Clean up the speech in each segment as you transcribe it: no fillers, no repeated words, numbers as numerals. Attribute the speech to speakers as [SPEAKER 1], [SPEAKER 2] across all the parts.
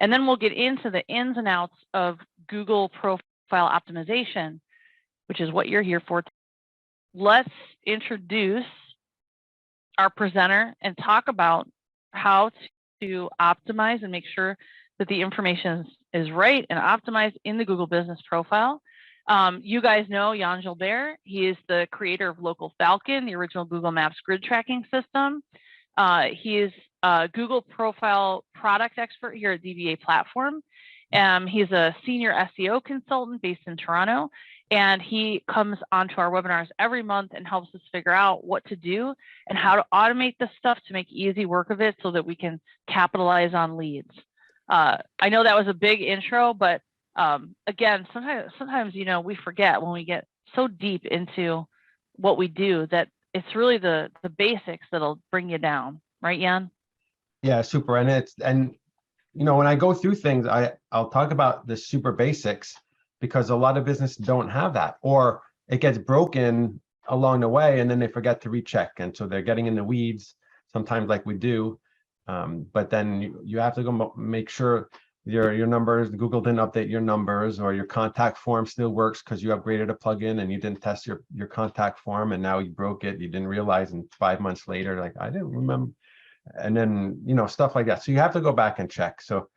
[SPEAKER 1] And then we'll get into the ins and outs of Google profile optimization, which is what you're here for. Let's introduce our presenter and talk about how to optimize and make sure that the information is right and optimized in the Google Business Profile. You guys know Jan Gilbert. He is the creator of Local Falcon, the original Google Maps grid tracking system. He is a Google Profile product expert here at DBA Platform. He's a senior SEO consultant based in Toronto, and he comes onto our webinars every month and helps us figure out what to do and how to automate this stuff to make easy work of it so that we can capitalize on leads. I know that was a big intro, but again, sometimes we forget when we get so deep into what we do that it's really the basics that'll bring you down, right, Jan?
[SPEAKER 2] Yeah, super. And when I go through things, I'll talk about the super basics because a lot of businesses don't have that, or it gets broken along the way and then they forget to recheck, and so they're getting in the weeds sometimes, like we do. But then you have to go make sure your numbers, Google didn't update your numbers, or your contact form still works because you upgraded a plugin and you didn't test your contact form and now you broke it. You didn't realize, and 5 months later, like, I didn't remember. And then, stuff like that. So you have to go back and check. So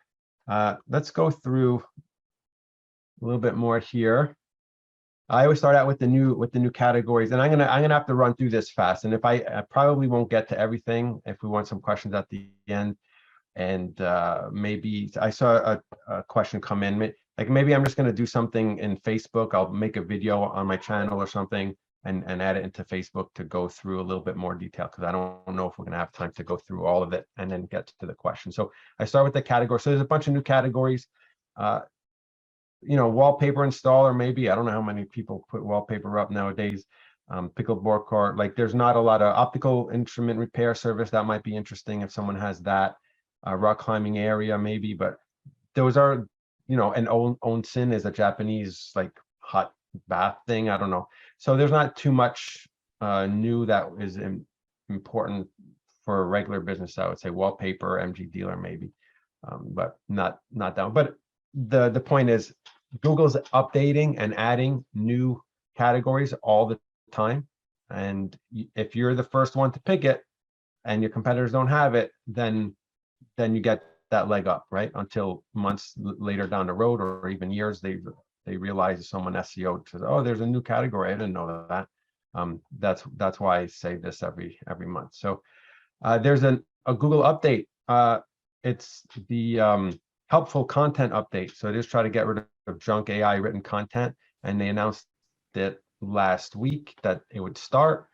[SPEAKER 2] let's go through a little bit more here. I always start out with the new categories, and I'm gonna have to run through this fast. And if I probably won't get to everything, if we want some questions at the end. And maybe I saw a question come in, like maybe I'm just going to do something in Facebook. I'll make a video on my channel or something and add it into Facebook to go through a little bit more detail, because I don't know if we're going to have time to go through all of it and then get to the question. So I start with the category. So there's a bunch of new categories. Wallpaper installer, maybe. I don't know how many people put wallpaper up nowadays. Pickleboard court, like there's not a lot of optical instrument repair service. That might be interesting if someone has that. Rock climbing area, maybe, but those are, and onsen is a Japanese like hot bath thing. I don't know. So there's not too much new that is important for a regular business. I would say wallpaper, MG dealer, maybe, but not that. But the point is, Google's updating and adding new categories all the time, and if you're the first one to pick it and your competitors don't have it, then you get that leg up, right? Until months later down the road, or even years, they realize someone SEO says, "Oh, there's a new category. I didn't know that." That's why I say this every month. So there's a Google update. It's the helpful content update. So it is try to get rid of junk AI written content, and they announced it last week that it would start,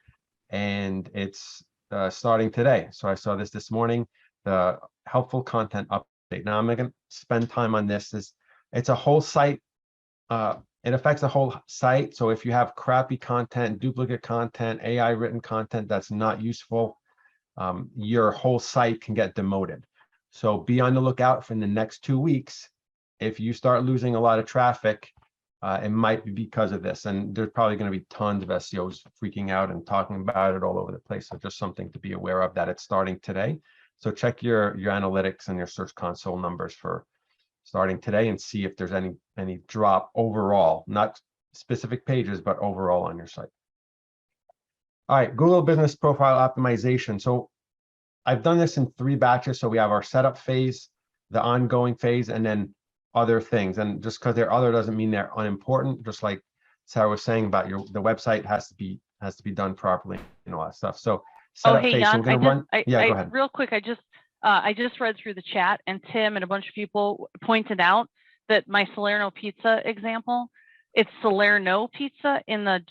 [SPEAKER 2] and it's starting today. So I saw this morning. The helpful content update. Now I'm not going to spend time on this. It's a whole site. It affects the whole site. So if you have crappy content, duplicate content, AI written content that's not useful, your whole site can get demoted. So be on the lookout for the next 2 weeks. If you start losing a lot of traffic, it might be because of this. And there's probably going to be tons of SEOs freaking out and talking about it all over the place. So just something to be aware of, that it's starting today. So check your analytics and your Search Console numbers for starting today, and see if there's any drop overall, not specific pages, but overall on your site. All right, Google Business Profile Optimization. So I've done this in 3 batches. So we have our setup phase, the ongoing phase, and then other things. And just because they're other doesn't mean they're unimportant. Just like Sarah was saying about the website has to be done properly and all that stuff. So setup phase.
[SPEAKER 1] Jan,
[SPEAKER 2] so go ahead.
[SPEAKER 1] Real quick, I just read through the chat, and Tim and a bunch of people pointed out that my Salerno pizza example, it's Salerno pizza in the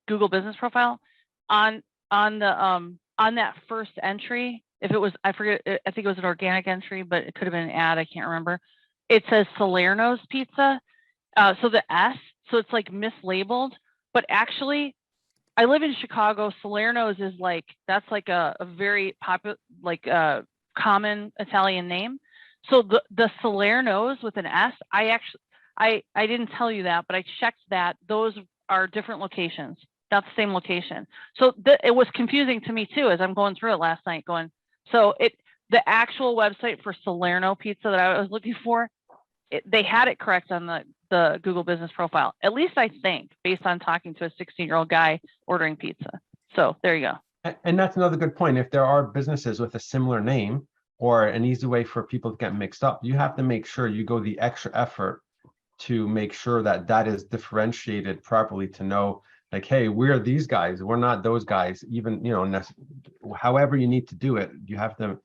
[SPEAKER 1] Google Business Profile. On that first entry, if it was, I forget, I think it was an organic entry, but it could have been an ad, I can't remember. It says Salerno's pizza, so the S, so it's like mislabeled, but actually, I live in Chicago. Salerno's is like, that's like a very popular, like common Italian name. So the Salerno's with an S, I didn't tell you that, but I checked that. Those are different locations, not the same location. So it was confusing to me too, as I'm going through it last night going, so the actual website for Salerno Pizza that I was looking for, they had it correct on the Google Business Profile. At least I think, based on talking to a 16-year-old guy ordering pizza. So there you go.
[SPEAKER 2] And that's another good point. If there are businesses with a similar name or an easy way for people to get mixed up, you have to make sure you go the extra effort to make sure that that is differentiated properly, to know like, hey, we're these guys, we're not those guys. Even, you know, however you need to do it, you have to,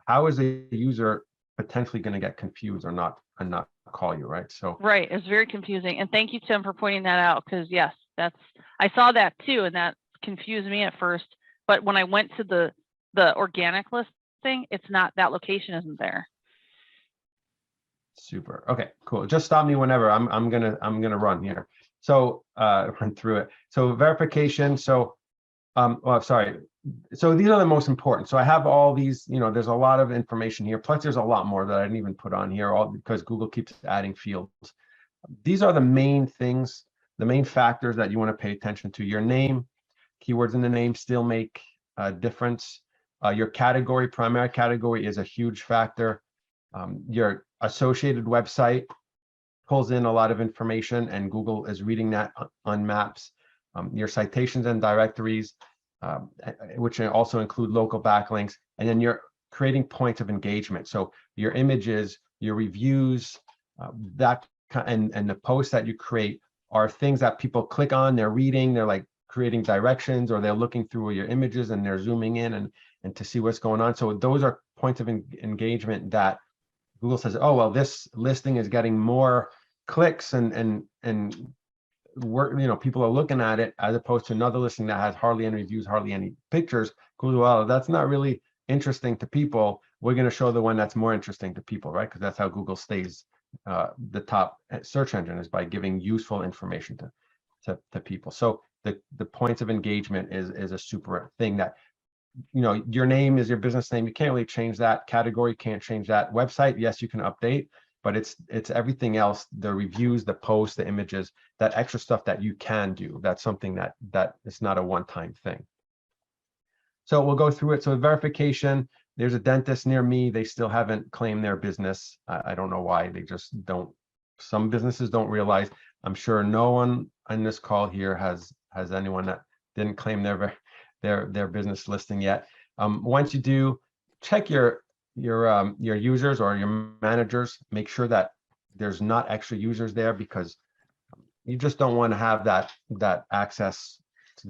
[SPEAKER 2] how is a user potentially going to get confused or not and not call you, right? So
[SPEAKER 1] right, it's very confusing. And thank you, Tim, for pointing that out, because yes, I saw that too, and that confused me at first. But when I went to the organic listing, it's not, that location isn't there.
[SPEAKER 2] super. Okay, cool. Just stop me whenever. I'm gonna run here. So run through it. So verification. So well, sorry. So these are the most important. So I have all these, you know, there's a lot of information here. Plus there's a lot more that I didn't even put on here, all because Google keeps adding fields. These are the main things, the main factors that you want to pay attention to. Your name, keywords in the name still make a difference. Your category, primary category, is a huge factor. Your associated website pulls in a lot of information, and Google is reading that on maps. Your citations and directories, which also include local backlinks, and then you're creating points of engagement. So your images, your reviews, and the posts that you create are things that people click on, they're reading, they're like creating directions, or they're looking through your images and they're zooming in and to see what's going on. So those are points of engagement that Google says, oh, well, this listing is getting more clicks and work, you know, people are looking at it, as opposed to another listing that has hardly any reviews, hardly any pictures. Google, well, that's not really interesting to people. We're going to show the one that's more interesting to people, right? Because that's how Google stays the top search engine, is by giving useful information to people. So the points of engagement is a super thing that, you know, your name is your business name. You can't really change that. Category, can't change that. Website, yes, you can update, but it's everything else, the reviews, the posts, the images, that extra stuff that you can do. That's something that it's not a one-time thing. So we'll go through it. So verification, there's a dentist near me. They still haven't claimed their business. I don't know why. They just don't. Some businesses don't realize. I'm sure no one on this call here has anyone that didn't claim their business listing yet. Once you do, check your users or your managers. Make sure that there's not extra users there, because you just don't want to have that access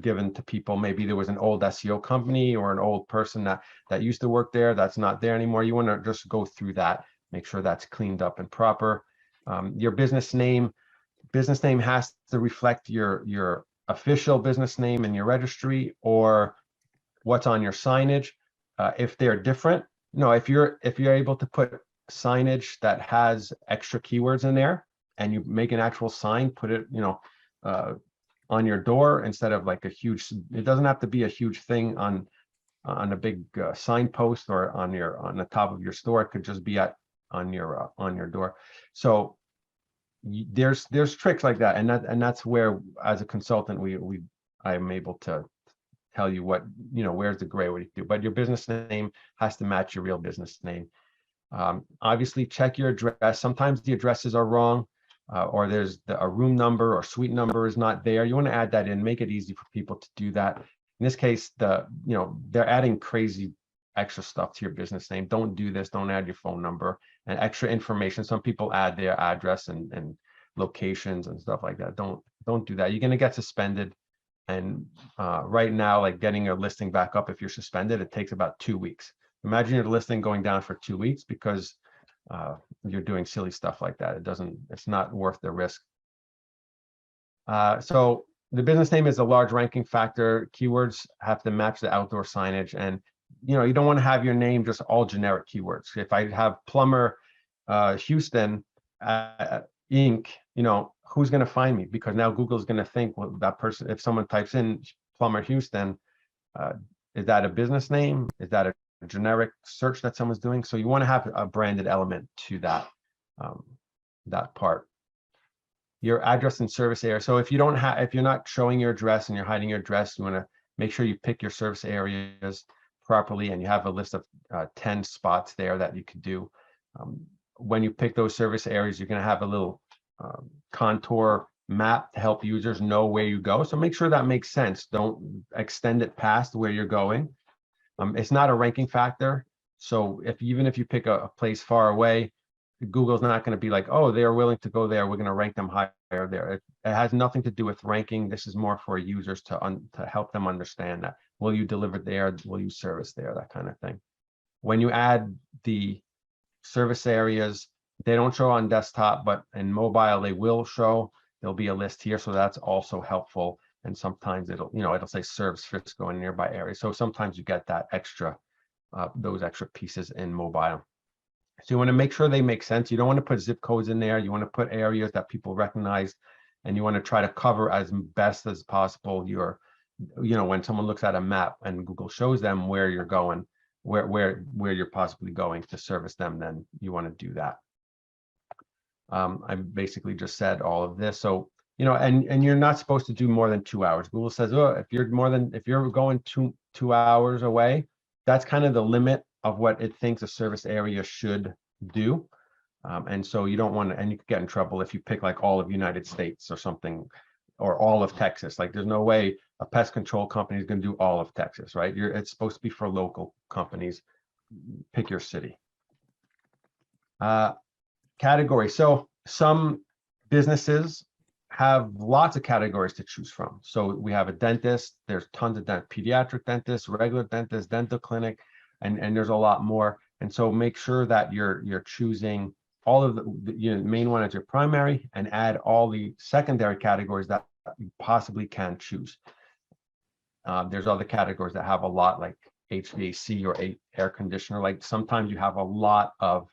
[SPEAKER 2] given to people. Maybe there was an old SEO company or an old person that used to work there that's not there anymore. You want to just go through that, make sure that's cleaned up and proper. Your business name has to reflect your official business name in your registry, or what's on your signage. If they're different, no, if you're able to put signage that has extra keywords in there, and you make an actual sign, put it, you know, on your door, instead of like a huge, it doesn't have to be a huge thing on a big signpost or on the top of your store. It could just be on your door. So there's tricks like that, and that's where, as a consultant, I'm able to tell you what, you know, where's the gray, what you do. But your business name has to match your real business name. Obviously, check your address. Sometimes the addresses are wrong, or there's a room number or suite number is not there. You want to add that in, make it easy for people to do that. In this case, they're adding crazy extra stuff to your business name. Don't do this. Don't add your phone number and extra information. Some people add their address and locations and stuff like that. Don't do that. You're going to get suspended. And right now, like getting a listing back up, if you're suspended, it takes about 2 weeks. Imagine your listing going down for 2 weeks because you're doing silly stuff like that. It's not worth the risk. So the business name is a large ranking factor. Keywords have to match the outdoor signage, and you don't want to have your name just all generic keywords. If I have plumber Houston Inc., who's going to find me? Because now Google's going to think, well, that person, if someone types in plumber Houston, is that a business name? Is that a generic search that someone's doing? So you want to have a branded element to that part. Your address and service area. So if you're not showing your address and you're hiding your address, you want to make sure you pick your service areas properly and you have a list of 10 spots there that you could do. When you pick those service areas, you're going to have a little contour map to help users know where you go. So make sure that makes sense. Don't extend it past where you're going. It's not a ranking factor. So even if you pick a place far away, Google's not going to be like, oh, they're willing to go there, we're going to rank them higher there. It has nothing to do with ranking. This is more for users to help them understand that. Will you deliver there? Will you service there? That kind of thing. When you add the service areas, they don't show on desktop, but in mobile they will show. There'll be a list here, so that's also helpful. And sometimes it'll say serves Frisco in nearby areas. So sometimes you get that extra, those extra pieces in mobile. So you want to make sure they make sense. You don't want to put zip codes in there. You want to put areas that people recognize, and you want to try to cover as best as possible your, when someone looks at a map and Google shows them where you're going, where you're possibly going to service them, then you want to do that. I basically just said all of this. So, and you're not supposed to do more than 2 hours. Google says, oh, if you're going two hours away, that's kind of the limit of what it thinks a service area should do. And so you don't want to, and you could get in trouble if you pick like all of United States or something, or all of Texas. Like there's no way a pest control company is going to do all of Texas, right? It's supposed to be for local companies. Pick your city. Category. So some businesses have lots of categories to choose from. So we have a dentist, there's tons of pediatric dentists, regular dentists, dental clinic, and there's a lot more. And so make sure that you're choosing all of the main one as your primary, and add all the secondary categories that you possibly can choose. There's other categories that have a lot, like HVAC or air conditioner. Like sometimes you have a lot of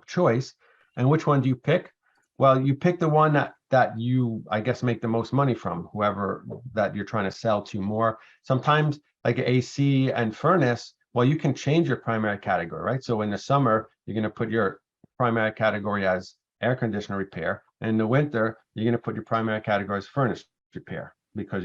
[SPEAKER 2] choice. And which one do you pick? Well, you pick the one that you, I guess, make the most money from, whoever that you're trying to sell to more. Sometimes like AC and furnace, well, you can change your primary category, right? So in the summer, you're going to put your primary category as air conditioner repair. And in the winter, you're going to put your primary category as furnace repair, because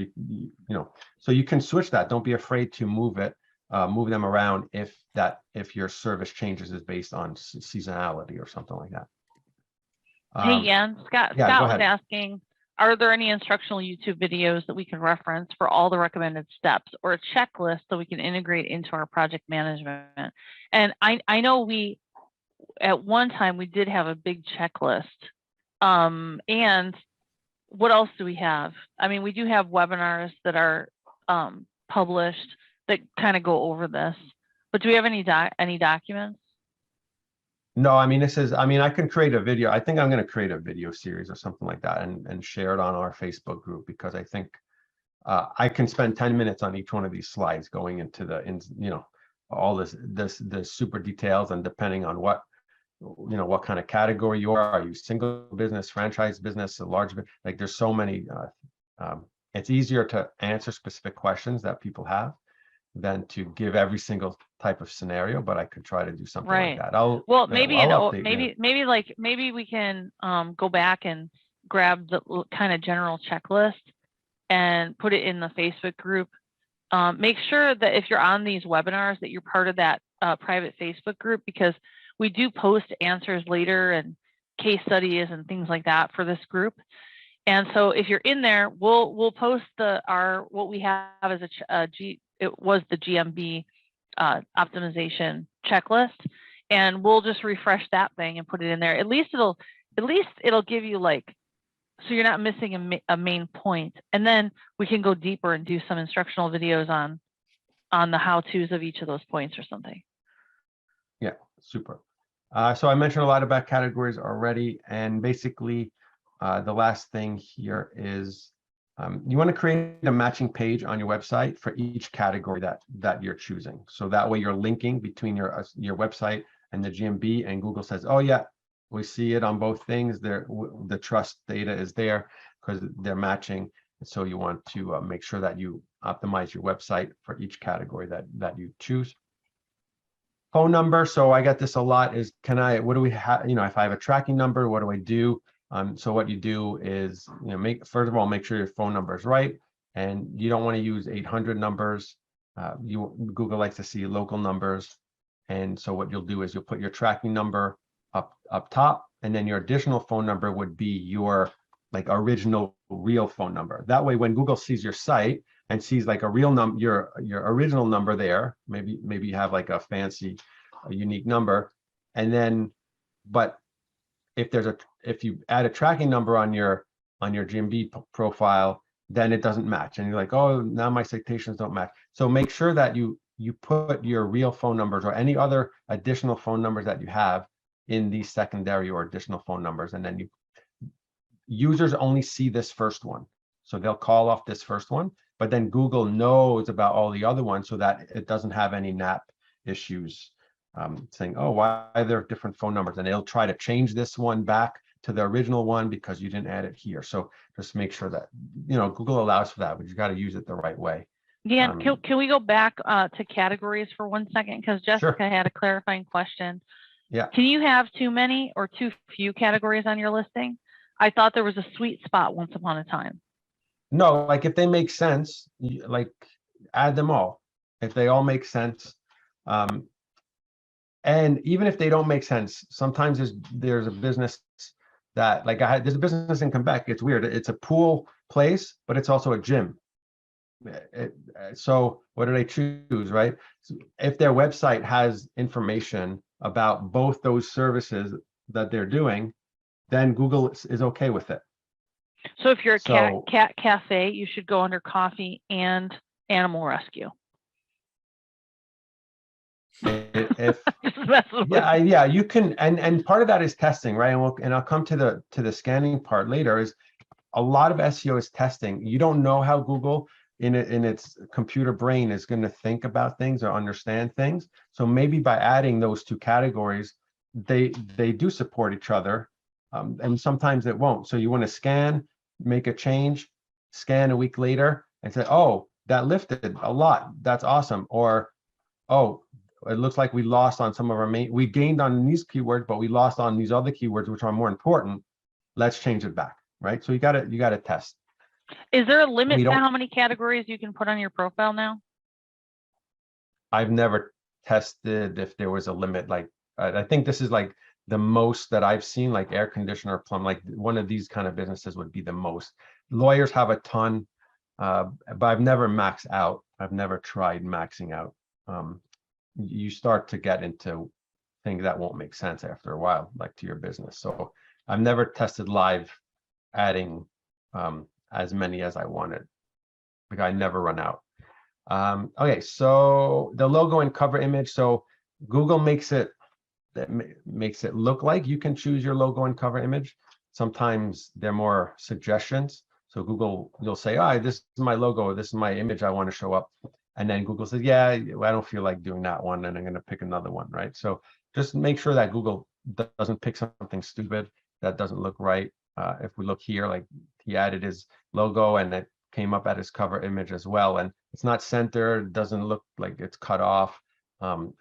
[SPEAKER 2] so you can switch that. Don't be afraid to move them around if your service changes is based on seasonality or something like that.
[SPEAKER 1] Hey, Ian, Scott was asking, are there any instructional YouTube videos that we can reference for all the recommended steps, or a checklist so we can integrate into our project management? And I know at one time we did have a big checklist. And what else do we have? I mean, we do have webinars that are published that kind of go over this, but do we have any documents?
[SPEAKER 2] No, I mean, I can create a video. I think I'm going to create a video series or something like that and share it on our Facebook group, because I think I can spend 10 minutes on each one of these slides going into all the super details, and depending on what kind of category you are you single business, franchise business, a large business, like there's so many, it's easier to answer specific questions that people have than to give every single type of scenario, but I could try to do something like that.
[SPEAKER 1] Maybe we can go back and grab the kind of general checklist and put it in the Facebook group. Make sure that if you're on these webinars that you're part of that private Facebook group, because we do post answers later and case studies and things like that for this group. And so if you're in there, we'll post what we have as it was the GMB optimization checklist, and we'll just refresh that thing and put it in there. At least it'll give you so you're not missing a main point, and then we can go deeper and do some instructional videos on the how-tos of each of those points or something.
[SPEAKER 2] Yeah, super. So I mentioned a lot about categories already, and basically the last thing here is you want to create a matching page on your website for each category that you're choosing. So that way you're linking between your website and the GMB, and Google says, oh yeah, we see it on both things. The trust data is there because they're matching. So you want to make sure that you optimize your website for each category that you choose. Phone number. So I get this a lot is, what do we have? If I have a tracking number, what do I do? So what you do is, first of all, make sure your phone number is right, and you don't want to use 800 numbers. Google likes to see local numbers. And so what you'll do is you'll put your tracking number up top, and then your additional phone number would be your like original real phone number. That way, when Google sees your site and sees like a real number, your original number there, maybe you have like a fancy, a unique number, and then, but if you add a tracking number on your GMB profile, then it doesn't match, and you're like, oh, now my citations don't match. So make sure that you put your real phone numbers or any other additional phone numbers that you have in these secondary or additional phone numbers, and then users only see this first one, so they'll call off this first one, but then Google knows about all the other ones so that it doesn't have any NAP issues, saying, oh, why are there different phone numbers, and they'll try to change this one back to the original one because you didn't add it here. So just make sure that, Google allows for that, but you got to use it the right way.
[SPEAKER 1] Yeah, can we go back to categories for 1 second? Because Jessica
[SPEAKER 2] Sure.
[SPEAKER 1] had a clarifying question.
[SPEAKER 2] Yeah.
[SPEAKER 1] Can you have too many or too few categories on your listing? I thought there was a sweet spot once upon a time.
[SPEAKER 2] No, like if they make sense, like add them all. If they all make sense. And even if they don't make sense, sometimes there's a business that, like there's a business in Quebec. It's weird. It's a pool place, but it's also a gym. So what do they choose, right? If their website has information about both those services that they're doing, then Google is okay with it.
[SPEAKER 1] So if you're a cat cafe, you should go under coffee and animal rescue.
[SPEAKER 2] Yeah, you can, and part of that is testing, right? And I'll come to the scanning part later. Is a lot of SEO is testing. You don't know how Google in its computer brain is going to think about things or understand things. So maybe by adding those two categories, they do support each other, and sometimes it won't. So you want to scan, make a change, scan a week later, and say, oh, that lifted a lot. That's awesome. Or, oh, it looks like we lost on some of our we gained on these keywords, but we lost on these other keywords, which are more important. Let's change it back, right? So you got to test.
[SPEAKER 1] Is there a limit to how many categories you can put on your profile now?
[SPEAKER 2] I've never tested if there was a limit. Like, I think this is like the most that I've seen, like air conditioner, plumb, like one of these kind of businesses would be the most. Lawyers have a ton, but I've never maxed out. I've never tried maxing out. You start to get into things that won't make sense after a while, like to your business. So I've never tested live adding as many as I wanted, like I never run out. Okay, so the logo and cover image. So Google makes it look like you can choose your logo and cover image. Sometimes they're more suggestions. So Google, you'll say, oh, this is my logo, this is my image I want to show up. And then Google says, yeah, I don't feel like doing that one, and I'm going to pick another one, right? So just make sure that Google doesn't pick something stupid that doesn't look right. If we look here, like he added his logo and it came up at his cover image as well, and it's not centered, doesn't look like it's cut off.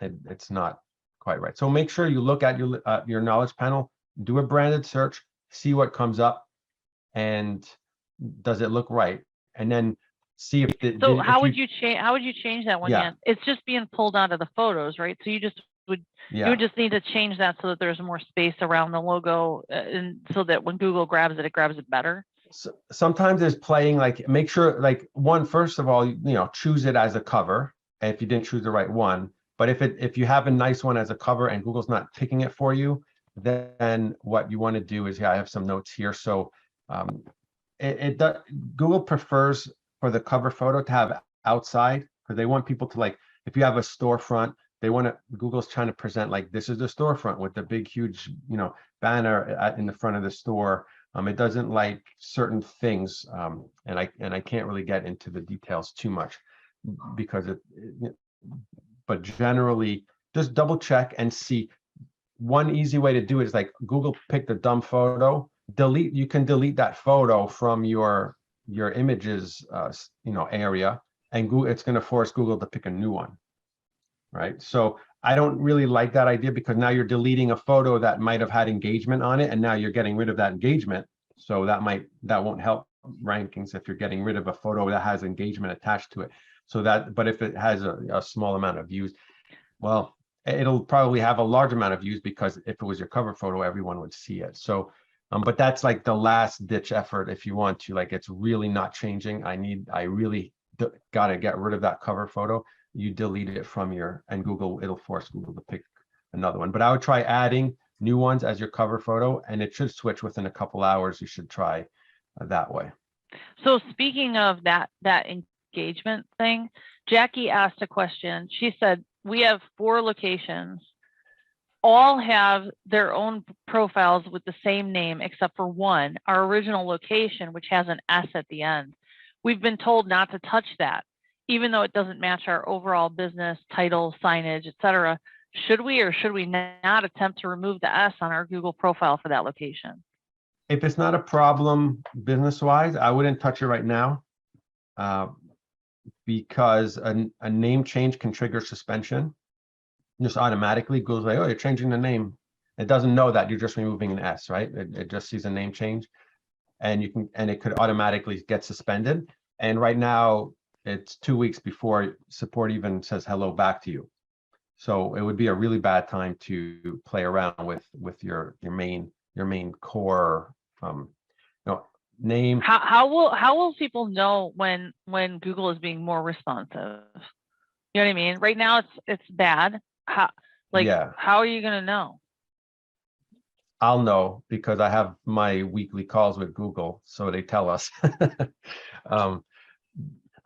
[SPEAKER 2] It's not quite right. So make sure you look at your knowledge panel, do a branded search, see what comes up, and does it look right? And then see if
[SPEAKER 1] how would you change that one?
[SPEAKER 2] Yeah,
[SPEAKER 1] it's just being pulled out of the photos, right? So you would just need to change that so that there's more space around the logo, and so that when Google grabs it grabs it better.
[SPEAKER 2] So sometimes there's playing, like make sure, like first of all, choose it as a cover if you didn't choose the right one. But if you have a nice one as a cover and Google's not picking it for you, then what you want to do is, I have some notes here. So Google prefers for the cover photo to have outside, because they want people to, like, if you have a storefront, Google's trying to present like this is the storefront with the big huge banner in the front of the store. It doesn't like certain things, and I can't really get into the details too much because but generally just double check and see. One easy way to do it is, like, Google picked a dumb photo, you can delete that photo from your images area, and it's going to force Google to pick a new one, right? So I don't really like that idea, because now you're deleting a photo that might have had engagement on it, and now you're getting rid of that engagement. So that won't help rankings if you're getting rid of a photo that has engagement attached to it. So that, but if it has a small amount of views, well, it'll probably have a large amount of views, because if it was your cover photo, everyone would see it. So, but that's like the last ditch effort. If you want to, like, it's really not changing. I really got to get rid of that cover photo. You delete it from and Google, it'll force Google to pick another one. But I would try adding new ones as your cover photo, and it should switch within a couple hours. You should try that way.
[SPEAKER 1] So speaking of that engagement thing, Jackie asked a question. She said, we have 4 locations, all have their own profiles with the same name, except for one, our original location, which has an S at the end. We've been told not to touch that, even though it doesn't match our overall business title, signage, etc. Should we or should we not attempt to remove the S on our Google profile for that location?
[SPEAKER 2] If it's not a problem business-wise, I wouldn't touch it right now, because a name change can trigger suspension. Just automatically goes like, oh, you're changing the name. It doesn't know that you're just removing an S, right? It just sees a name change, and it could automatically get suspended. And right now it's 2 weeks before support even says hello back to you. So it would be a really bad time to play around with your main core name.
[SPEAKER 1] How will people know when Google is being more responsive? You know what I mean? Right now it's bad. How are you gonna know?
[SPEAKER 2] I'll know because I have my weekly calls with Google, so they tell us.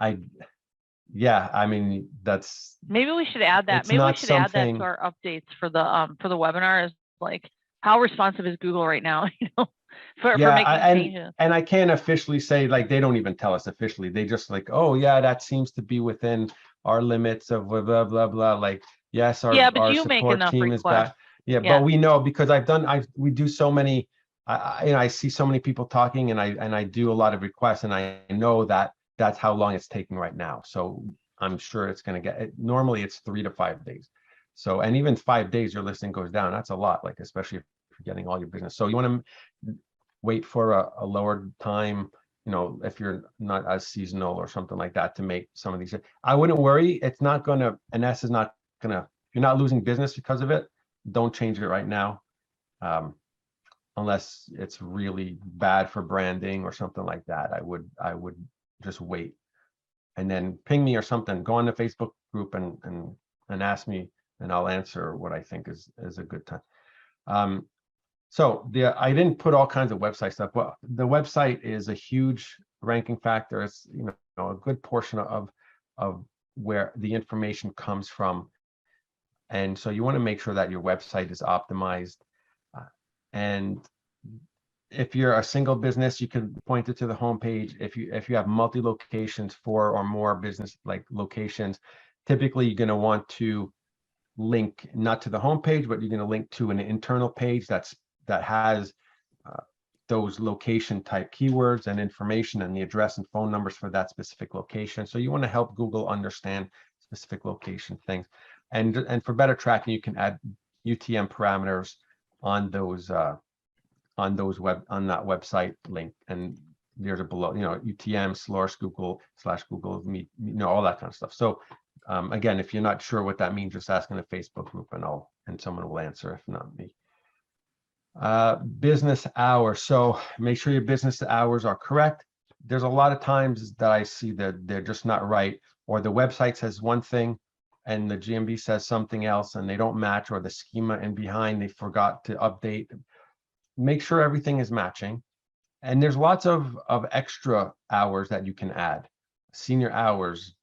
[SPEAKER 2] I mean, that's,
[SPEAKER 1] maybe we should add that. Maybe we should add that to our updates for the webinar, is like, how responsive is Google right now? You know, for making changes.
[SPEAKER 2] And I can't officially say, like, they don't even tell us officially. They just like, oh yeah, that seems to be within our limits of blah blah blah blah. Like, yes, our
[SPEAKER 1] you make
[SPEAKER 2] support
[SPEAKER 1] enough
[SPEAKER 2] team
[SPEAKER 1] requests.
[SPEAKER 2] is back. Yeah, but we know, because we do so many. I see so many people talking, and I do a lot of requests, and I know that that's how long it's taking right now. So I'm sure it's going to get. Normally, it's 3 to 5 days. So, and even 5 days, your listing goes down. That's a lot. Like, especially if you're getting all your business. So you want to wait for a lower time. You know, if you're not as seasonal or something like that, to make some of these. I wouldn't worry. It's not going to. An S is not going to. You're not losing business because of it. Don't change it right now, unless it's really bad for branding or something like that. I would just wait, and then ping me or something. Go on the Facebook group and ask me, and I'll answer what I think is a good time. So I didn't put all kinds of website stuff. Well, the website is a huge ranking factor. It's, you know, a good portion of where the information comes from. And so you want to make sure that your website is optimized. And if you're a single business, you can point it to the homepage. If you have multi-locations, 4 or more business like locations, typically you're going to want to link not to the homepage, but you're going to link to an internal page that has those location type keywords and information and the address and phone numbers for that specific location. So you want to help Google understand specific location things. And for better tracking, you can add UTM parameters on that website link. And there's a below, you know, UTM /Google Meet, you know, all that kind of stuff. So again, if you're not sure what that means, just ask in a Facebook group, and someone will answer, if not me. Business hours. So make sure your business hours are correct. There's a lot of times that I see that they're just not right, or the website says one thing and the GMB says something else, and they don't match, or the schema in behind they forgot to update. Make sure everything is matching. And there's lots of extra hours that you can add. Senior hours,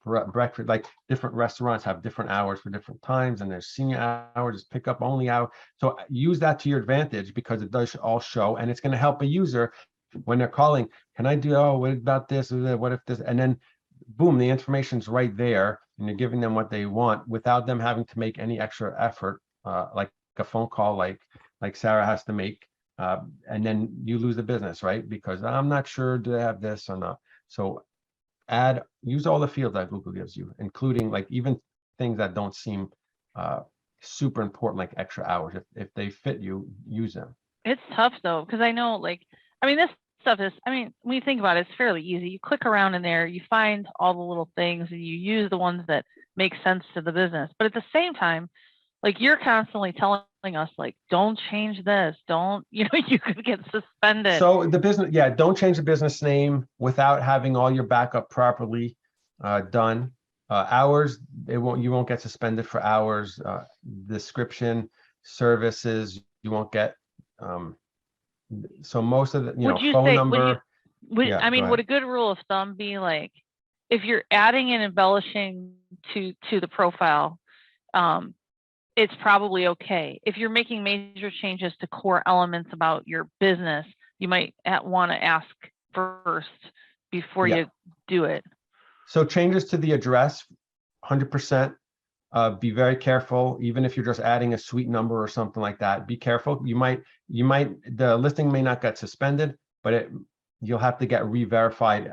[SPEAKER 2] breakfast, like different restaurants have different hours for different times, and there's senior hours, pick up only hour. So use that to your advantage, because it does all show, and it's going to help a user when they're calling. Can I do, oh, what about this? What if this? And then boom, the information's right there, and you're giving them what they want without them having to make any extra effort, like a phone call, like Sarah has to make. And then you lose the business, right? Because I'm not sure, do they have this or not? So use all the fields that Google gives you, including like even things that don't seem super important, like extra hours. If they fit you, use them.
[SPEAKER 1] It's tough though, because I know, like, I mean, this stuff is, I mean, when you think about it, it's fairly easy. You click around in there, you find all the little things, and you use the ones that make sense to the business. But at the same time, like you're constantly telling us, like, don't change this, don't, you could get suspended.
[SPEAKER 2] So the business, yeah, don't change the business name without having all your backup properly done. Hours, you won't get suspended for hours. Description, services, you won't get. So most of the,
[SPEAKER 1] Would you
[SPEAKER 2] phone
[SPEAKER 1] say,
[SPEAKER 2] number. Yeah,
[SPEAKER 1] I
[SPEAKER 2] go
[SPEAKER 1] mean, would a
[SPEAKER 2] ahead.
[SPEAKER 1] good rule of thumb be like, if you're adding and embellishing to the profile, it's probably okay. If you're making major changes to core elements about your business, you might want to ask first before
[SPEAKER 2] Yeah.
[SPEAKER 1] you do it.
[SPEAKER 2] So changes to the address, 100%. Be very careful, even if you're just adding a suite number or something like that. Be careful. The listing may not get suspended, but you'll have to get re-verified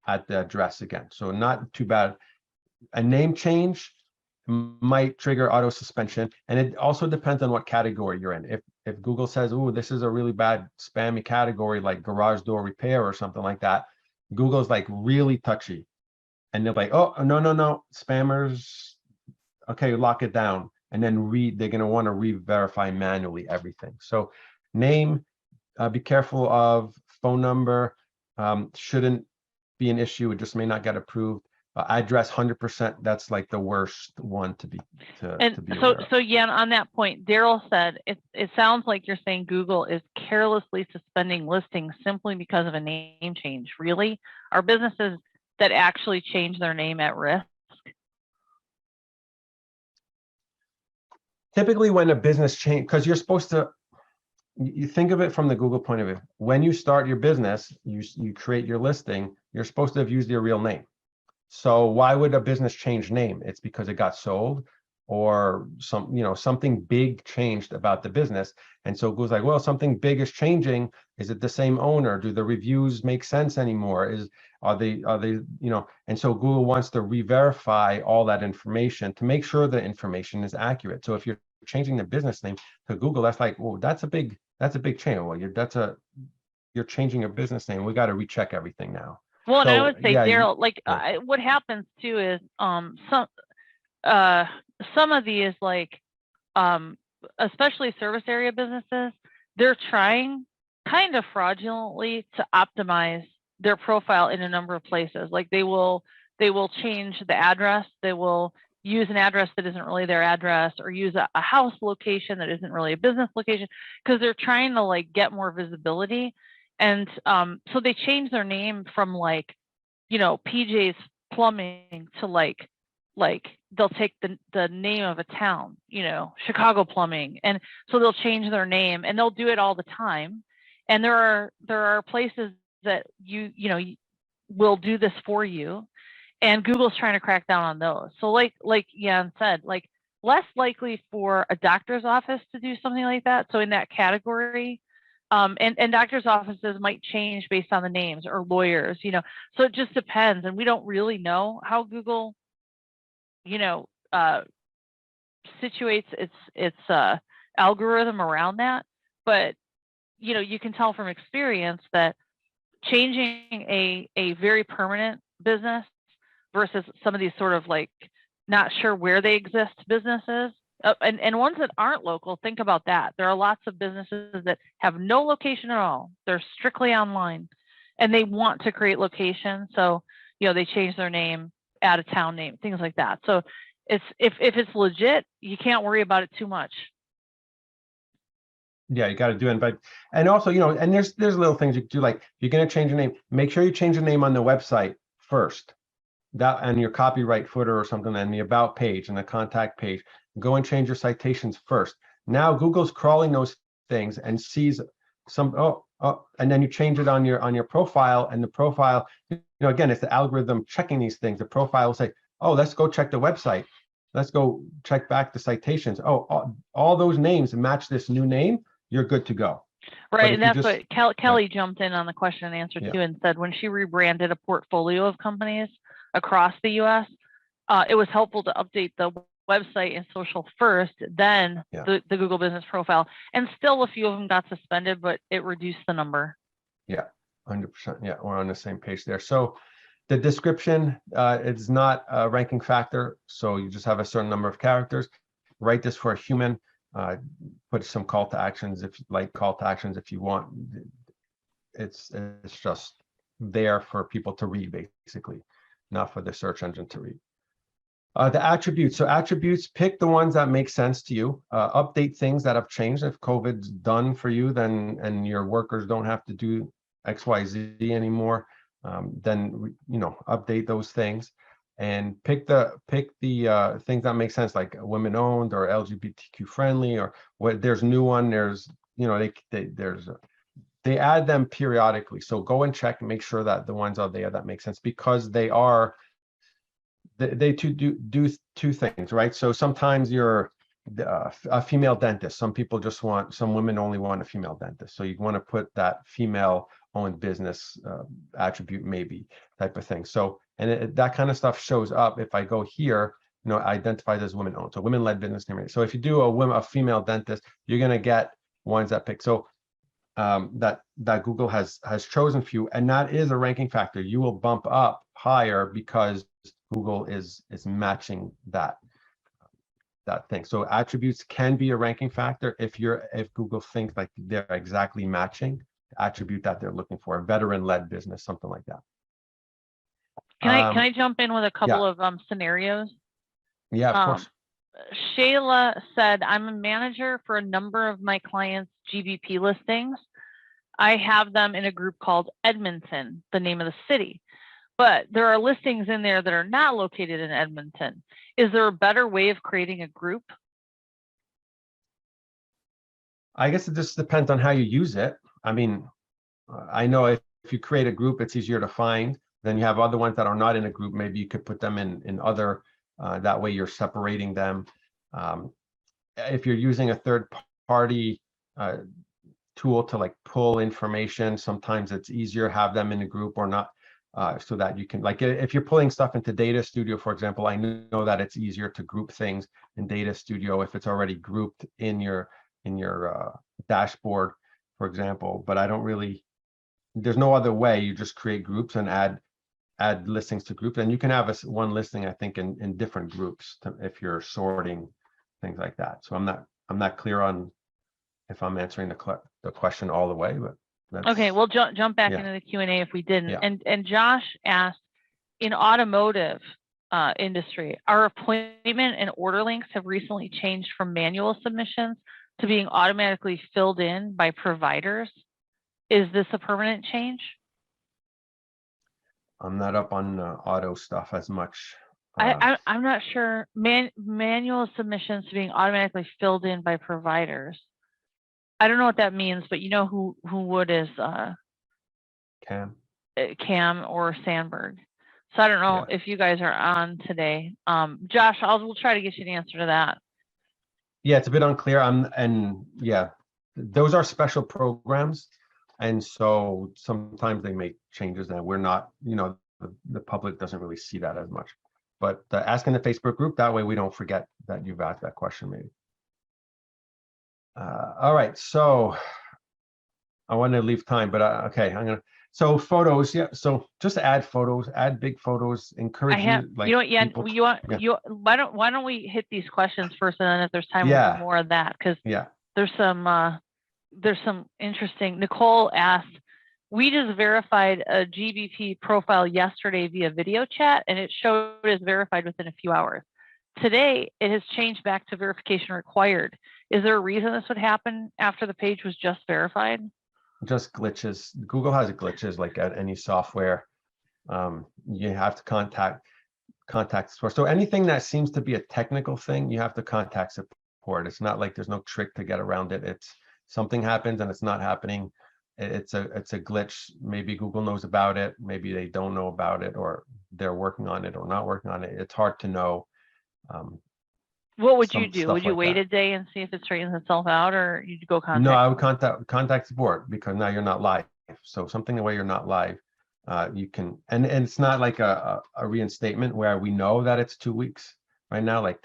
[SPEAKER 2] at the address again. So not too bad. A name change might trigger auto suspension, and it also depends on what category you're in. If Google says, "Oh, this is a really bad spammy category like garage door repair or something like that," Google's like really touchy, and they're like, "Oh, no, spammers." Okay, lock it down, and then they're going to want to re-verify manually everything. So name, be careful of. Phone number shouldn't be an issue. It just may not get approved. Address, 100%. That's like the worst one to be aware of.
[SPEAKER 1] So yeah, on that point, Daryl said it sounds like you're saying Google is carelessly suspending listings simply because of a name change. Really? Are businesses that actually change their name at risk?
[SPEAKER 2] Typically when a business change, because you're supposed to, you think of it from the Google point of view. When you start your business, you create your listing, you're supposed to have used your real name. So why would a business change name? It's because it got sold or something big changed about the business. And so Google's like, well, something big is changing. Is it the same owner? Do the reviews make sense anymore? Are they, and so Google wants to re-verify all that information to make sure the information is accurate. So if you're changing the business name to Google, that's like, well, that's a big change. Well, you're changing a business name. We got to recheck everything now.
[SPEAKER 1] Well, and
[SPEAKER 2] So,
[SPEAKER 1] I would say,
[SPEAKER 2] yeah,
[SPEAKER 1] Daryl, like
[SPEAKER 2] yeah.
[SPEAKER 1] what happens too is some of these, like especially service area businesses, they're trying kind of fraudulently to optimize their profile in a number of places. Like they will change the address. They will use an address that isn't really their address, or use a house location that isn't really a business location, because they're trying to like get more visibility. And so they change their name from like, PJ's Plumbing to like they'll take the name of a town, Chicago Plumbing. And so they'll change their name, and they'll do it all the time. And there are places that you will do this for you, and Google's trying to crack down on those. So like Jan said, like less likely for a doctor's office to do something like that. So in that category, and doctors' offices might change based on the names, or lawyers, so it just depends. And we don't really know how Google, situates its algorithm around that. But, you can tell from experience that changing a very permanent business versus some of these sort of like not sure where they exist businesses, and ones that aren't local, think about that. There are lots of businesses that have no location at all. They're strictly online, and they want to create location. So, they change their name, add a town name, things like that. So if it's legit, you can't worry about it too much.
[SPEAKER 2] Yeah, you got to do it. But, and also, and there's little things you can do, like you're going to change your name. Make sure you change the name on the website first. That and your copyright footer or something, and the about page and the contact page. Go and change your citations first. Now Google's crawling those things and sees some and then you change it on your profile, and the profile, again, it's the algorithm checking these things. The profile will say, oh, let's go check the website. Let's go check back the citations. Oh, all those names match this new name. You're good to go.
[SPEAKER 1] Right, and that's what Kelly jumped in on the question and answer too, and said when she rebranded a portfolio of companies across the U.S., it was helpful to update the website and social first, then the Google business profile. And still a few of them got suspended, but it reduced the number.
[SPEAKER 2] Yeah, 100%. Yeah, we're on the same page there. So the description, it's not a ranking factor. So you just have a certain number of characters. Write this for a human. Put some call to actions if you like call to actions if you want. It's just there for people to read, basically, not for the search engine to read. The attributes. So attributes, pick the ones that make sense to you. Update things that have changed. If COVID's done for you, then and your workers don't have to do XYZ anymore, then update those things and pick the things that make sense, like women owned or LGBTQ friendly, or what. There's new one. There's they add them periodically. So go and check and make sure that the ones out there that make sense, because they do two things, right? So sometimes you're a female dentist. Some women only want a female dentist. So you want to put that female owned business attribute, maybe, type of thing. So, and that kind of stuff shows up. If I go here, identified as women owned. So women led business. So if you do a female dentist, you're going to get ones that pick. So that Google has chosen for you, and that is a ranking factor. You will bump up higher because Google is matching that thing. So attributes can be a ranking factor if Google thinks like they're exactly matching the attribute that they're looking for. A veteran-led business, something like that.
[SPEAKER 1] Can I jump in with a couple of scenarios?
[SPEAKER 2] Yeah, of course.
[SPEAKER 1] Shayla said, I'm a manager for a number of my clients' GBP listings. I have them in a group called Edmonton, the name of the city. But there are listings in there that are not located in Edmonton. Is there a better way of creating a group?
[SPEAKER 2] I guess it just depends on how you use it. I mean, I know if you create a group, it's easier to find. Then you have other ones that are not in a group. Maybe you could put them in other, that way you're separating them. If you're using a third party tool to like pull information, sometimes it's easier to have them in a group or not. So that you can, like, if you're pulling stuff into Data Studio, for example, I know that it's easier to group things in Data Studio if it's already grouped in your dashboard, for example. But there's no other way. You just create groups and add listings to groups, and you can have one listing, I think, in different groups if you're sorting things like that. So I'm not clear on if I'm answering the question all the way, but.
[SPEAKER 1] Okay, we'll jump back into the Q&A if we didn't. Yeah. And Josh asked, in automotive industry, our appointment and order links have recently changed from manual submissions to being automatically filled in by providers. Is this a permanent change?
[SPEAKER 2] I'm not up on auto stuff as much.
[SPEAKER 1] I'm not sure. Manual submissions to being automatically filled in by providers. I don't know what that means, but you know who would is Cam or Sandberg. So I don't know if you guys are on today. Josh, we'll try to get you an answer to that.
[SPEAKER 2] Yeah, it's a bit unclear. Those are special programs, and so sometimes they make changes that we're not, the public doesn't really see that as much. But ask in the Facebook group, that way we don't forget that you've asked that question, maybe. All right, so I want to leave time, but okay, so photos, so just add photos, add big photos, encourage
[SPEAKER 1] why don't we hit these questions first, and then if there's time we'll do more of that, because there's some interesting. Nicole asked, we just verified a GBP profile yesterday via video chat, and it showed as verified within a few hours. Today, it has changed back to verification required. Is there a reason this would happen after the page was just verified?
[SPEAKER 2] Just glitches. Google has glitches like at any software. You have to contact support. So anything that seems to be a technical thing, you have to contact support. It's not like there's no trick to get around it. It's something happens and it's not happening. It's a glitch. Maybe Google knows about it. Maybe they don't know about it, or they're working on it or not working on it. It's hard to know.
[SPEAKER 1] What would you do? Would you wait a day and see if it straightens itself out, or you'd go contact?
[SPEAKER 2] No, I would contact support, because now you're not live. So something the way you're not live, you can, and it's not like a reinstatement where we know that it's 2 weeks right now. If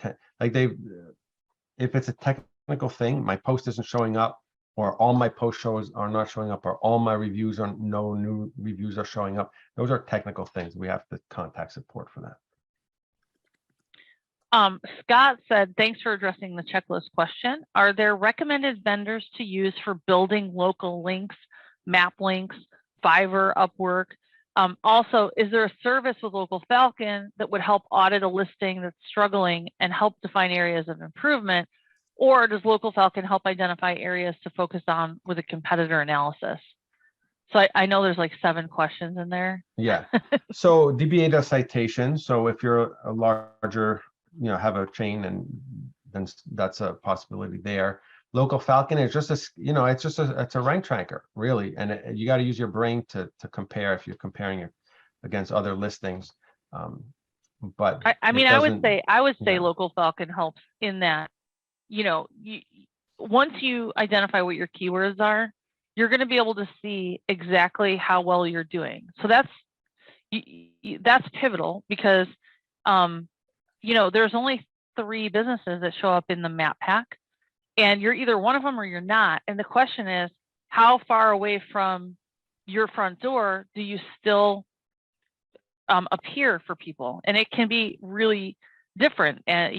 [SPEAKER 2] it's a technical thing, my post isn't showing up, or all my post shows are not showing up, or all my reviews are no new reviews are showing up. Those are technical things. We have to contact support for that.
[SPEAKER 1] Scott said, thanks for addressing the checklist question. Are there recommended vendors to use for building local links, map links, Fiverr, Upwork? Also, is there a service with Local Falcon that would help audit a listing that's struggling and help define areas of improvement? Or does Local Falcon help identify areas to focus on with a competitor analysis? So I know there's like 7 questions in there.
[SPEAKER 2] Yeah. So DBA does citation. So if you're a larger, have a chain, and then that's a possibility there. Local Falcon is just it's a rank tracker, really, and you got to use your brain to compare if you're comparing it against other listings. But
[SPEAKER 1] I mean, I would say Local Falcon helps in that, once you identify what your keywords are, you're going to be able to see exactly how well you're doing. So that's pivotal, because there's only 3 businesses that show up in the map pack, and you're either one of them or you're not. And the question is, how far away from your front door do you still appear for people? And it can be really different. And,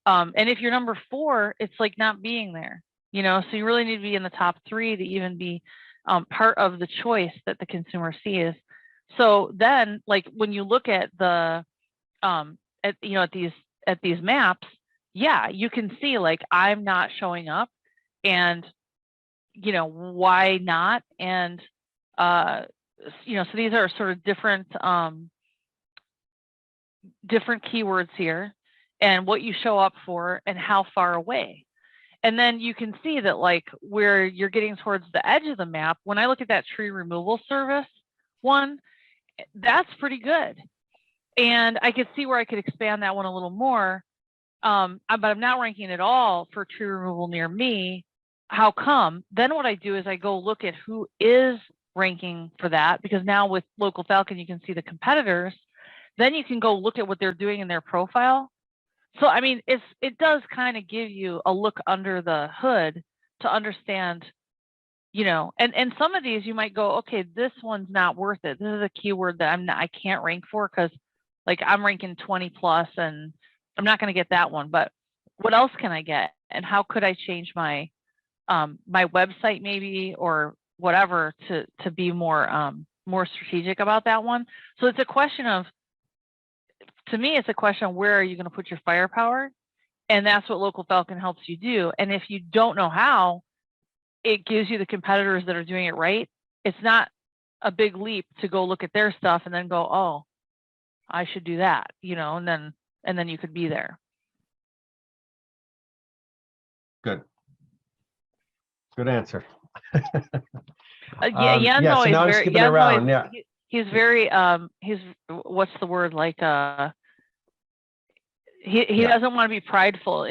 [SPEAKER 1] and if you're number 4, it's like not being there, so you really need to be in the top 3 to even be part of the choice that the consumer sees. So then, like, when you look at the, at these maps, yeah, you can see, like, I'm not showing up, and, why not? And, so these are sort of different keywords here, and what you show up for and how far away. And then you can see that, like, where you're getting towards the edge of the map, when I look at that tree removal service one, that's pretty good. And I could see where I could expand that one a little more. But I'm not ranking at all for tree removal near me. How come? Then what I do is I go look at who is ranking for that, because now with Local Falcon, you can see the competitors. Then you can go look at what they're doing in their profile. So, I mean, it does kind of give you a look under the hood to understand, and some of these you might go, okay, this one's not worth it. This is a keyword that I can't rank for, because, like, I'm ranking 20 plus and I'm not going to get that one. But what else can I get? And how could I change my my website maybe, or whatever, to be more strategic about that one? So it's a question of, to me, it's a question of where are you going to put your firepower? And that's what Local Falcon helps you do. And if you don't know how, it gives you the competitors that are doing it right. It's not a big leap to go look at their stuff and then go, oh, I should do that, and then you could be there.
[SPEAKER 2] Good answer.
[SPEAKER 1] No,
[SPEAKER 2] so now I'm skipping around. Yeah.
[SPEAKER 1] He's very he's, what's the word, like he doesn't want to be prideful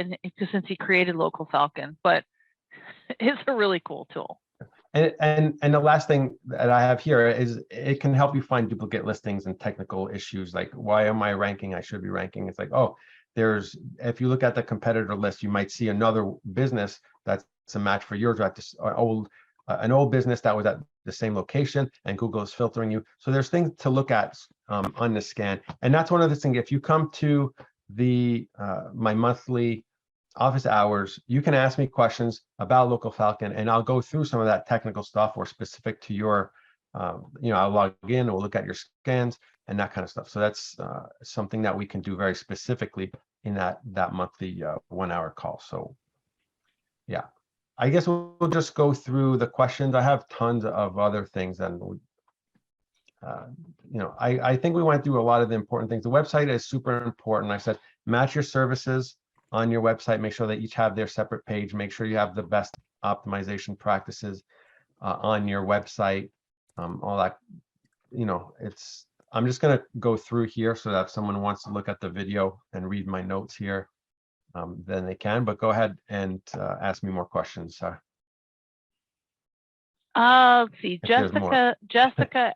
[SPEAKER 1] since he created Local Falcon, but it's a really cool tool.
[SPEAKER 2] And the last thing that I have here is it can help you find duplicate listings and technical issues, like, why am I ranking? I should be ranking. It's like, oh, if you look at the competitor list, you might see another business that's a match for yours, at this an old business that was at the same location, and Google is filtering you. So there's things to look at on the scan. And that's one of the things. If you come to the my monthly office hours, you can ask me questions about Local Falcon, and I'll go through some of that technical stuff or specific to your, I'll log in, we'll look at your scans and that kind of stuff. So that's something that we can do very specifically in that monthly 1 hour call. So yeah, I guess we'll just go through the questions. I have tons of other things, and I think we went through a lot of the important things. The website is super important. I said, match your services on your website, make sure they each have their separate page, make sure you have the best optimization practices on your website, all that. I'm just going to go through here so that if someone wants to look at the video and read my notes here, then they can, but go ahead and ask me more questions.
[SPEAKER 1] Let's see, Jessica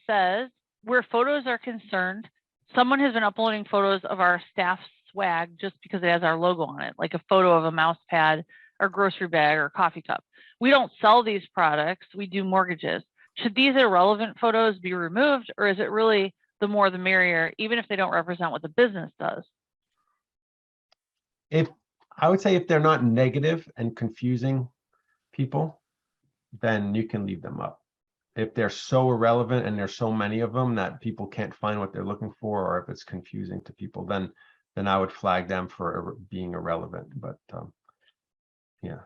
[SPEAKER 1] says, where photos are concerned, someone has been uploading photos of our staff swag just because it has our logo on it, like a photo of a mouse pad or grocery bag or coffee cup. we don't sell these products, we do mortgages. Should these irrelevant photos be removed, or is it really the more the merrier, even if they don't represent what the business does?
[SPEAKER 2] If I would say if they're not negative and confusing people, then you can leave them up. If they're so irrelevant and there's so many of them that people can't find what they're looking for, or if it's confusing to people, then I would flag them for being irrelevant. But yeah.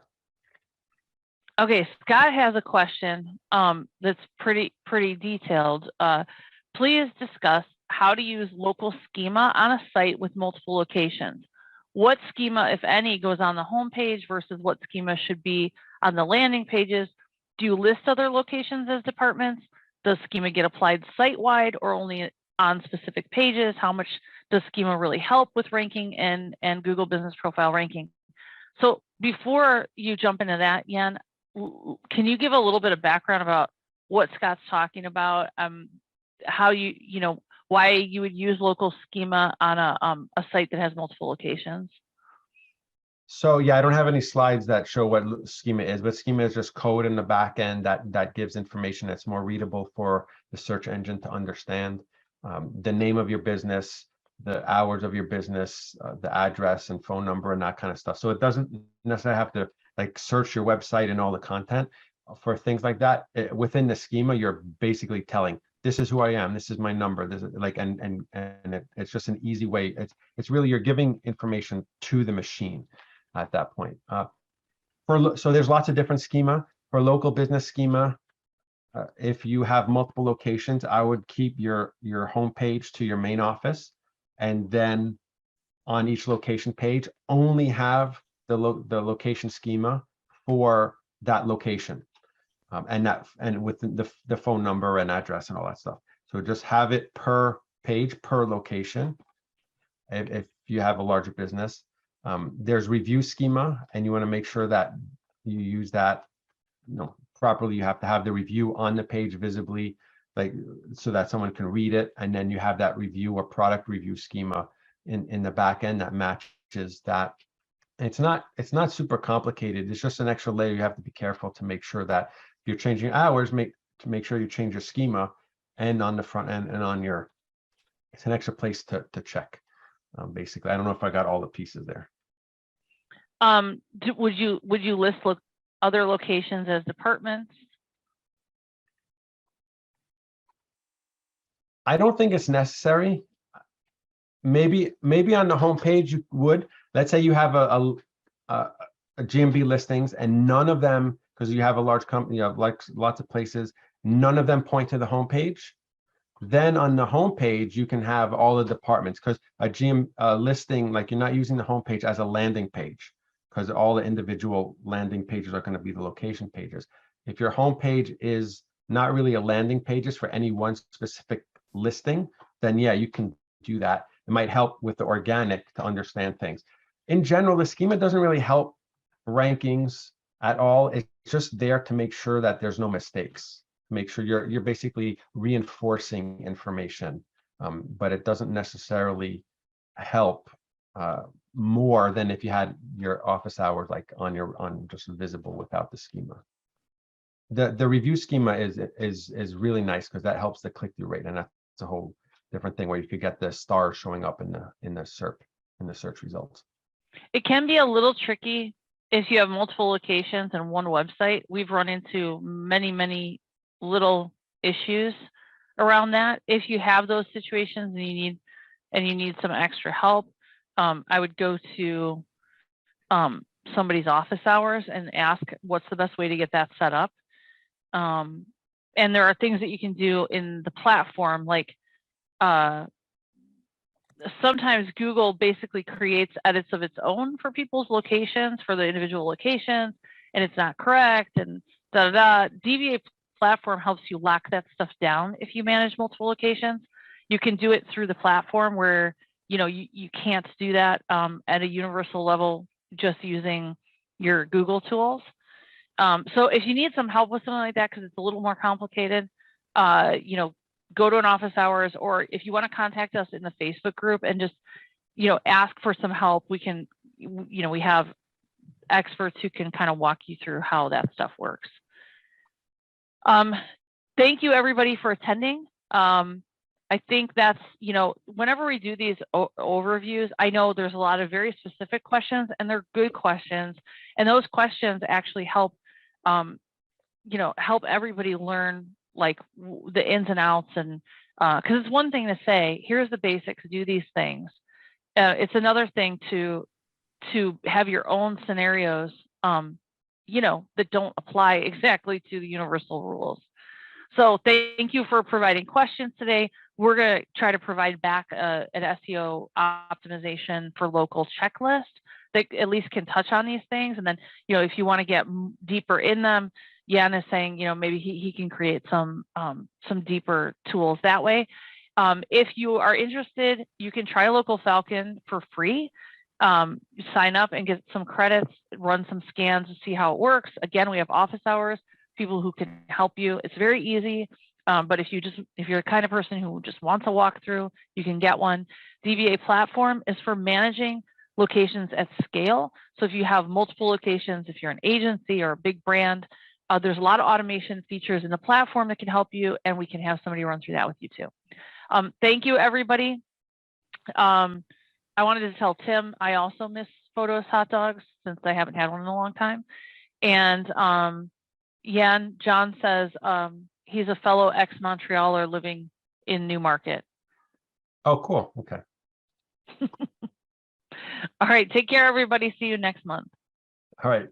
[SPEAKER 1] Okay, Scott has a question that's pretty detailed. Please discuss how to use local schema on a site with multiple locations. What schema, if any, goes on the home page versus what schema should be on the landing pages? Do you list other locations as departments? Does schema get applied site-wide or only on specific pages? How much does schema really help with ranking and Google Business Profile ranking? So before you jump into that, Jan, can you give a little bit of background about what Scott's talking about? How why you would use local schema on a site that has multiple locations?
[SPEAKER 2] So yeah, I don't have any slides that show what schema is, but schema is just code in the back end that gives information that's more readable for the search engine to understand. The name of your business, the hours of your business, the address and phone number and that kind of stuff. So it doesn't necessarily have to like search your website and all the content for things like that. Within the schema, you're basically telling, this is who I am, this is my number, this is like, and it's just an easy way. It's really, you're giving information to the machine at that point. So there's lots of different schema. For local business schema, if you have multiple locations, I would keep your homepage to your main office, and then on each location page, only have the location schema for that location, and with the phone number and address and all that stuff. So just have it per page, per location. If you have a larger business, there's review schema, and you want to make sure that you use that properly. You have to have the review on the page visibly, like so that someone can read it, and then you have that review or product review schema in the back end that matches that. It's not super complicated. It's just an extra layer. You have to be careful to make sure that if you're changing hours, make sure you change your schema, and on the front end and on your, it's an extra place to check. Basically, I don't know if I got all the pieces there.
[SPEAKER 1] Would you list other locations as departments?
[SPEAKER 2] I don't think it's necessary. Maybe on the homepage you would. Let's say you have a GMB listings, and none of them, because you have a large company, you have like lots of places, none of them point to the homepage. Then on the homepage, you can have all the departments, because a GM listing, like you're not using the homepage as a landing page, because all the individual landing pages are going to be the location pages. If your homepage is not really a landing pages for any one specific listing, then yeah, you can do that. It might help with the organic to understand things. In general, the schema doesn't really help rankings at all. It's just there to make sure that there's no mistakes. Make sure you're basically reinforcing information, but it doesn't necessarily help more than if you had your office hours like on just visible without the schema. The review schema is really nice because that helps the click-through rate, and that's a whole different thing where you could get the stars showing up in the search results.
[SPEAKER 1] It can be a little tricky if you have multiple locations and one website. We've run into many little issues around that. If you have those situations and you need some extra help, I would go to somebody's office hours and ask what's the best way to get that set up. And there are things that you can do in the platform, like sometimes Google basically creates edits of its own for people's locations, for the individual locations, and it's not correct, and DVA platform helps you lock that stuff down. If you manage multiple locations, you can do it through the platform where you can't do that at a universal level just using your Google tools. So if you need some help with something like that, because it's a little more complicated, go to an office hours, or if you want to contact us in the Facebook group and just, ask for some help, we can, we have experts who can kind of walk you through how that stuff works. Thank you everybody for attending. I think that's, you know, whenever we do these overviews, I know there's a lot of very specific questions, and they're good questions. And those questions actually help, you know, help everybody learn like the ins and outs. And because it's one thing to say, here's the basics, do these things. It's another thing to have your own scenarios, you know, that don't apply exactly to the universal rules. So thank you for providing questions today. We're going to try to provide back an SEO optimization for local checklist that at least can touch on these things. And then, you know, if you want to get deeper in them, Jan is saying, you know, maybe he can create some deeper tools that way. If you are interested, you can try Local Falcon for free. Sign up and get some credits, run some scans to see how it works. Again, we have office hours, people who can help you. It's very easy. But if you're the kind of person who just wants a walkthrough, you can get one. DVA platform is for managing locations at scale. So if you have multiple locations, if you're an agency or a big brand, there's a lot of automation features in the platform that can help you, and we can have somebody run through that with you too. Thank you, everybody. I wanted to tell Tim I also miss Photos Hot Dogs since I haven't had one in a long time. And John says he's a fellow ex-Montrealer living in Newmarket.
[SPEAKER 2] Oh, cool. Okay.
[SPEAKER 1] All right. Take care, everybody. See you next month.
[SPEAKER 2] All right.